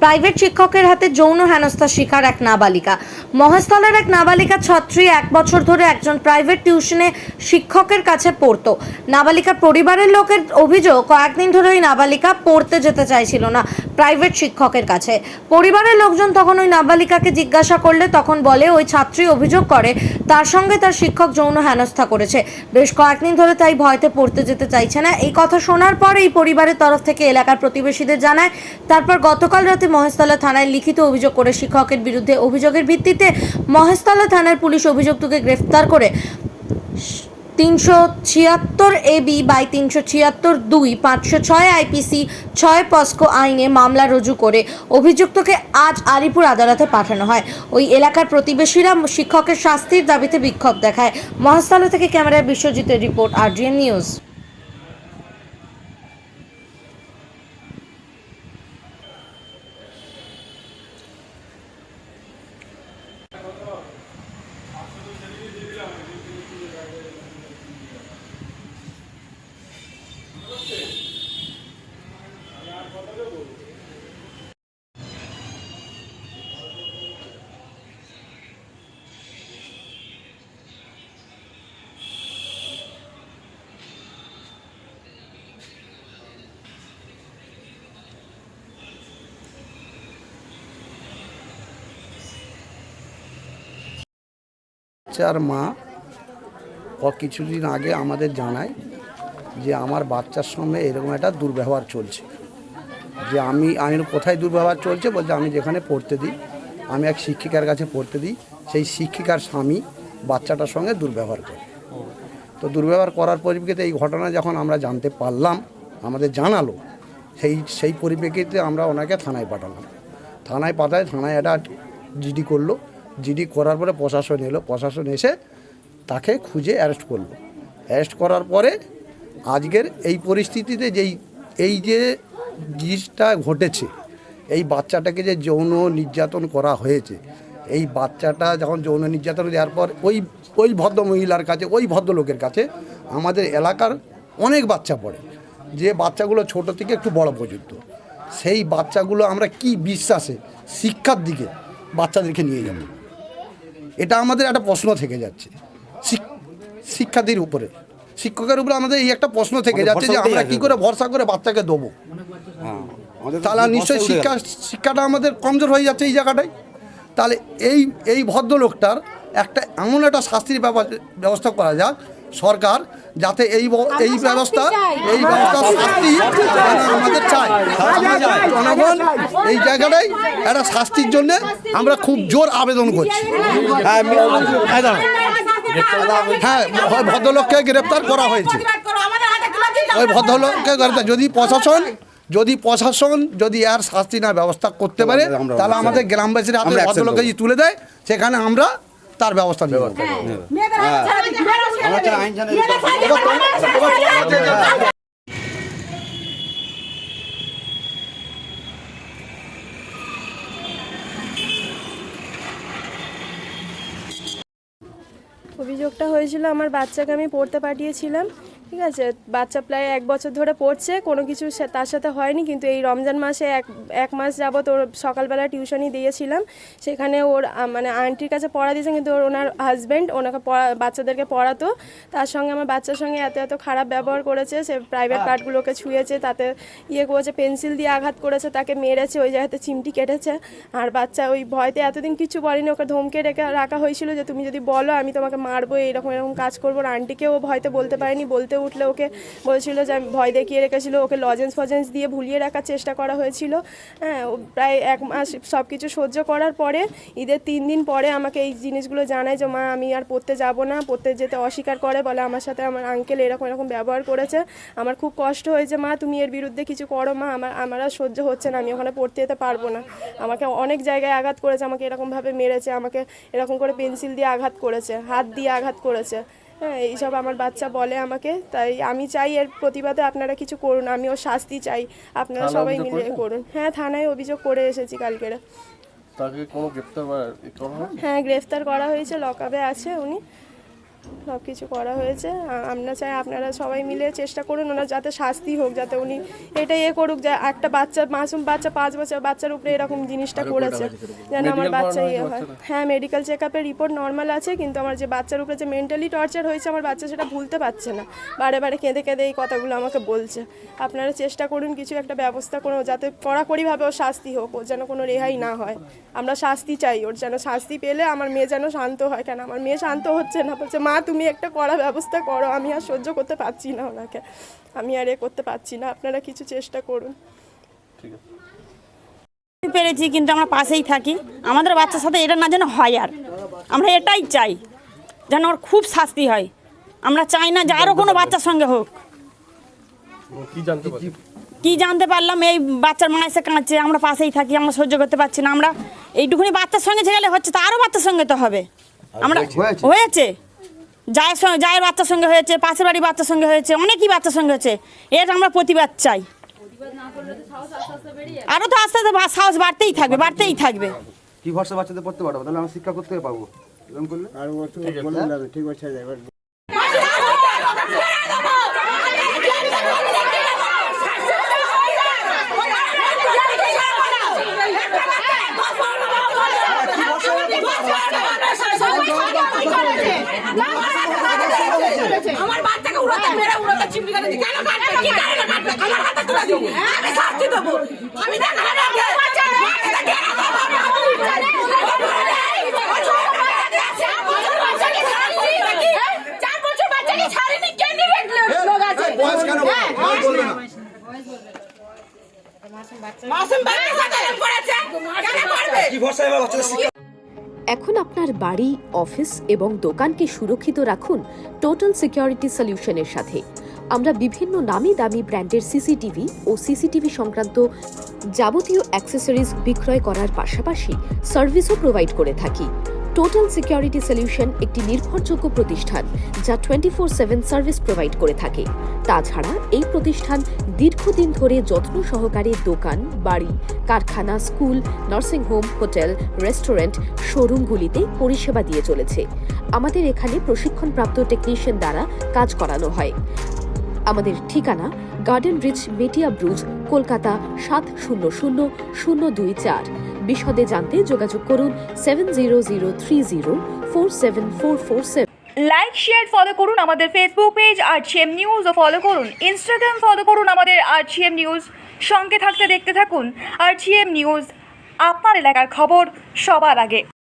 Private শিক্ষকের হাতে যৌন হেনস্থার শিকার এক নাবালিকা। মহেশতলার এক নাবালিকা ছাত্রী 1 বছর ধরে একজন প্রাইভেট টিউশনে শিক্ষকের কাছে পড়তো। নাবালিকার পরিবারের লোকের অভিযোগ, কয়েকদিন ধরে ওই নাবালিকা পড়তে যেতে চাইছিল না প্রাইভেট শিক্ষকের কাছে। পরিবারের লোকজন তখন ওই নাবালিকাকে জিজ্ঞাসা করলে তখন বলে ওই ছাত্রী অভিযোগ করে তার সঙ্গে তার শিক্ষক যৌন হেনস্থা করেছে। বেশ কয়েকদিন ধরে তাই ভয়তে পড়তে যেতে চাইছে না। এই কথা শোনার পর এই পরিবারের তরফ থেকে এলাকার প্রতিবেশীদের জানায়। তারপর গতকাল রাতে মহেশতলা থানায় লিখিত অভিযোগ করে শিক্ষকের বিরুদ্ধে অভিযোগের ভিত্তিতে মহেশতলা থানার পুলিশ অভিযুক্তকে গ্রেফতার করে 376 AB বাই 376(2) 506 IPC 6 পস্কো আইনে মামলা রুজু করে অভিযুক্তকে আজ আলিপুর আদালতে পাঠানো হয়। ওই এলাকার প্রতিবেশীরা শিক্ষকের শাস্তির দাবিতে বিক্ষোভ দেখায়। মহেশতলা থেকে ক্যামেরায় বিশ্বজিতের রিপোর্ট, RGN নিউজ। বাচ্চার মা কিছুদিন আগে আমাদের জানায় যে আমার বাচ্চার সঙ্গে এরকম একটা দুর্ব্যবহার চলছে। যে আমি কোথায় দুর্ব্যবহার চলছে বলছে, আমি যেখানে পড়তে দিই, আমি এক শিক্ষিকার কাছে পড়তে দিই, সেই শিক্ষিকার স্বামী বাচ্চাটার সঙ্গে দুর্ব্যবহার করে। তো দুর্ব্যবহার করার পরিপ্রেক্ষিতে এই ঘটনা যখন আমরা জানতে পারলাম, আমাদের জানালো, সেই পরিপ্রেক্ষিতে আমরা ওনাকে থানায় পাঠালাম। থানায় একটা জিডি করলো। জিডি করার পরে প্রশাসন এলো। প্রশাসন এসে তাকে খুঁজে অ্যারেস্ট করলো। অ্যারেস্ট করার পরে আজকের এই পরিস্থিতিতে এই যে জিনিসটা ঘটেছে, এই বাচ্চাটাকে যে যৌন নির্যাতন করা হয়েছে, এই বাচ্চাটা যখন যৌন নির্যাতন দেওয়ার পর ওই ভদ্র মহিলার কাছে, ওই ভদ্রলোকের কাছে আমাদের এলাকার অনেক বাচ্চা পড়ে, যে বাচ্চাগুলো ছোট থেকে একটু বড় পর্যন্ত, সেই বাচ্চাগুলো আমরা কি বিশ্বাসে শিক্ষার দিকে বাচ্চাদেরকে নিয়ে যাব, এটা আমাদের একটা প্রশ্ন থেকে যাচ্ছে। শিক্ষার্থীর উপরে, শিক্ষকের উপরে আমাদের এই একটা প্রশ্ন থেকে যাচ্ছে যে আমরা কি করে ভরসা করে বাচ্চাকে দেবো। তাহলে নিশ্চয়ই শিক্ষাটা আমাদের কমজোর হয়ে যাচ্ছে এই জায়গাটায়। তাহলে এই ভদ্রলোকটার এমন একটা শাস্তির ব্যবস্থা করা যাক সরকার, যাতে এই ব্যবস্থা শাস্তি আমাদের চাই। জনগণ এই জায়গাটায় একটা শাস্তির জন্য আমরা খুব জোর আবেদন করছি। হ্যাঁ, ভদ্রলোককে গ্রেপ্তার করা হয়েছে। ওই ভদ্রলোককে যদি প্রশাসন এর শাস্তি না ব্যবস্থা করতে পারে, তাহলে আমাদের গ্রামবাসীর হাতে ভদ্রলোককে যদি তুলে দেয়, সেখানে আমরা তার ব্যবস্থা নেব। অভিযোগটা হয়েছিল, আমার বাচ্চাকে আমি পড়তে পাঠিয়েছিলাম, ঠিক আছে। বাচ্চা প্রায় 1 বছর ধরে পড়ছে, কোনো কিছু তার সাথে হয়নি, কিন্তু এই রমজান মাসে এক মাস যাবত ওর সকালবেলা টিউশনি দিয়েছিলাম। সেখানে ওর মানে আন্টির কাছে পড়া দিয়েছে, কিন্তু ওনার হাজব্যান্ড ওনাকে বাচ্চাদেরকে পড়াতো। তার সঙ্গে আমার বাচ্চার সঙ্গে এত খারাপ ব্যবহার করেছে। সে প্রাইভেট পার্টগুলোকে ছুঁয়েছে, তাতে করেছে, পেন্সিল দিয়ে আঘাত করেছে, তাকে মেরেছে, ওই জায়গাতে চিমটি কেটেছে। আর বাচ্চা ওই ভয়তে এতদিন কিছু বলেনি, ওকে ধমকে রাখা হয়েছিল যে তুমি যদি বলো আমি তোমাকে মারবো, এরকম কাজ করবো। আন্টিকেও ভয়তে বলতে পারেনি, বলতে উঠলে ওকে বলছিল যে আমি ভয় দেখিয়ে রেখেছিল, ওকে লজেন্স দিয়ে ভুলিয়ে রাখার চেষ্টা করা হয়েছিল। হ্যাঁ, প্রায় 1 মাস সব কিছু সহ্য করার পরে ঈদের 3 দিন পরে আমাকে এই জিনিসগুলো জানায় যে মা আমি আর পড়তে যাব না। পড়তে যেতে অস্বীকার করে, বলে আমার সাথে আমার আঙ্কেল এরকম ব্যবহার করেছে। আমার খুব কষ্ট হয়েছে, মা তুমি এর বিরুদ্ধে কিছু করো মা, আমার আর সহ্য হচ্ছে না, আমি ওখানে পড়তে যেতে পারবো না। আমাকে অনেক জায়গায় আঘাত করেছে, আমাকে এরকমভাবে মেরেছে, আমাকে এরকম করে পেন্সিল দিয়ে আঘাত করেছে, হাত দিয়ে আঘাত করেছে। হ্যাঁ, এইসব আমার বাচ্চা বলে আমাকে। তাই আমি চাই এর প্রতিবাদে আপনারা কিছু করুন, আমি ওর শাস্তি চাই, আপনারা সবাই মিলে করুন। হ্যাঁ, থানায় অভিযোগ করে এসেছি কালকেরে। তাকে কোনো গ্রেফতার হ্যাঁ, গ্রেফতার করা হয়েছে, লকআপে আছে উনি। সব কিছু করা হয়েছে। আমরা চাই আপনারা সবাই মিলে চেষ্টা করুন ওনার যাতে শাস্তি হোক, যাতে উনি এটা করুক যে একটা বাচ্চা, মাসুম বাচ্চা, 5 বছর বাচ্চার উপরে এরকম জিনিসটা করেছে, যেন আমার বাচ্চা হয়। হ্যাঁ, মেডিকেল চেক আপের রিপোর্ট নর্মাল আছে, কিন্তু আমার যে বাচ্চার উপরে যে মেন্টালি টর্চার হয়েছে আমার বাচ্চা সেটা ভুলতে পারছে না, বারে বারে কেঁদে কেঁদে এই কথাগুলো আমাকে বলছে। আপনারা চেষ্টা করুন কিছু একটা ব্যবস্থা করুন যাতে কড়াকড়িভাবে ওর শাস্তি হোক, ওর যেন কোনো রেহাই না হয়। আমরা শাস্তি চাই, ওর যেন শাস্তি পেলে আমার মেয়ে যেন শান্ত হয়। কেন আমার মেয়ে শান্ত হচ্ছে না, বলছে মা তুমি একটা কড়া ব্যবস্থা করো, আমি আর সহ্য করতে পারছি না ওনাকে, আমি আর করতে পারছি না, আপনারা কিছু চেষ্টা করুন। পেরেছি, কিন্তু আমরা পাশেই থাকি, আমাদের বাচ্চার সাথে এটা না যেন হয়, আর আমরা এটাই চাই যেন ওর খুব শাস্তি হয়। আমরা চাই না যে আরও কোনো বাচ্চার সঙ্গে হোক। কি জানতে পারলাম, এই বাচ্চার মা এসে কাঁদছে, আমরা পাশেই থাকি, আমরা সহ্য করতে পারছি না। আমরা এইটুকুনি বাচ্চার সঙ্গে গেলে হচ্ছে, তো আরও বাচ্চার সঙ্গে তো হবে। আমরা হয়েছে যায়ের বাচ্চার সঙ্গে হয়েছে, পাশের বাড়ির বাচ্চার সঙ্গে হয়েছে, অনেকই বাচ্চার সঙ্গে হয়েছে। এর আমরা প্রতিবাদ চাই। আরও তো আস্তে আস্তে সাহস বাড়তেই থাকবে। কি ভরসা বাচ্চাদের পড়তে পারবো, তাহলে আমরা শিক্ষা করতে পারবো। এরকম করলে আর ঠিক আছে। আমার বাচ্চাকে উড়াতে মেরে উড়াতে চিমটি করে দি কেন কাটবে, কি কারণে কাটবে, আমার হাতে তুলে দিও, আমি শাস্তি দেব, আমি দেখাবো বাচ্চা বাচ্চাকে ছাড়িনি, ক্যান্ডিডেট লোক আছে মাসুম বাচ্চা কেন করেছে, কেন করবে, কি ভরসা এবার বাচ্চাদের এখন আপনার বাড়ি, অফিস এবং দোকানকে সুরক্ষিত রাখুন টোটাল সিকিউরিটি সলিউশনের সাথে। আমরা বিভিন্ন নামি দামি ব্র্যান্ডের সিসিটিভি ও সিসিটিভি সংক্রান্ত যাবতীয় অ্যাক্সেসরিজ বিক্রয় করার পাশাপাশি সার্ভিসও প্রোভাইড করে থাকি। টোটাল সিকিউরিটি সলিউশন একটি নির্ভরযোগ্য প্রতিষ্ঠান যা 24/7 সার্ভিস প্রোভাইড করে থাকে। তাছাড়া এই প্রতিষ্ঠান দীর্ঘদিন ধরে যত্ন সহকারে দোকান, বাড়ি, কারখানা, স্কুল, নার্সিংহোম, হোটেল, রেস্টুরেন্ট, শোরুমগুলিতে পরিষেবা দিয়ে চলেছে। আমাদের এখানে প্রশিক্ষণপ্রাপ্ত টেকনিশিয়ান দ্বারা কাজ করানো হয়। আমাদের ঠিকানা গার্ডেন রিচ, মেটিয়া ব্রুজ, কলকাতা 700024। বিশদে জানতে যোগাযোগ করুন 7003047447। লাইক, শেয়ার, ফলো করুন আমাদের ফেসবুক পেজ RGM নিউজ ও ফলো করুন ইনস্টাগ্রাম, ফলো করুন আমাদের RGM নিউজ। সঙ্গে থাকতে দেখতে থাকুন RGM নিউজ, আপনার এলাকার খবর সবার আগে।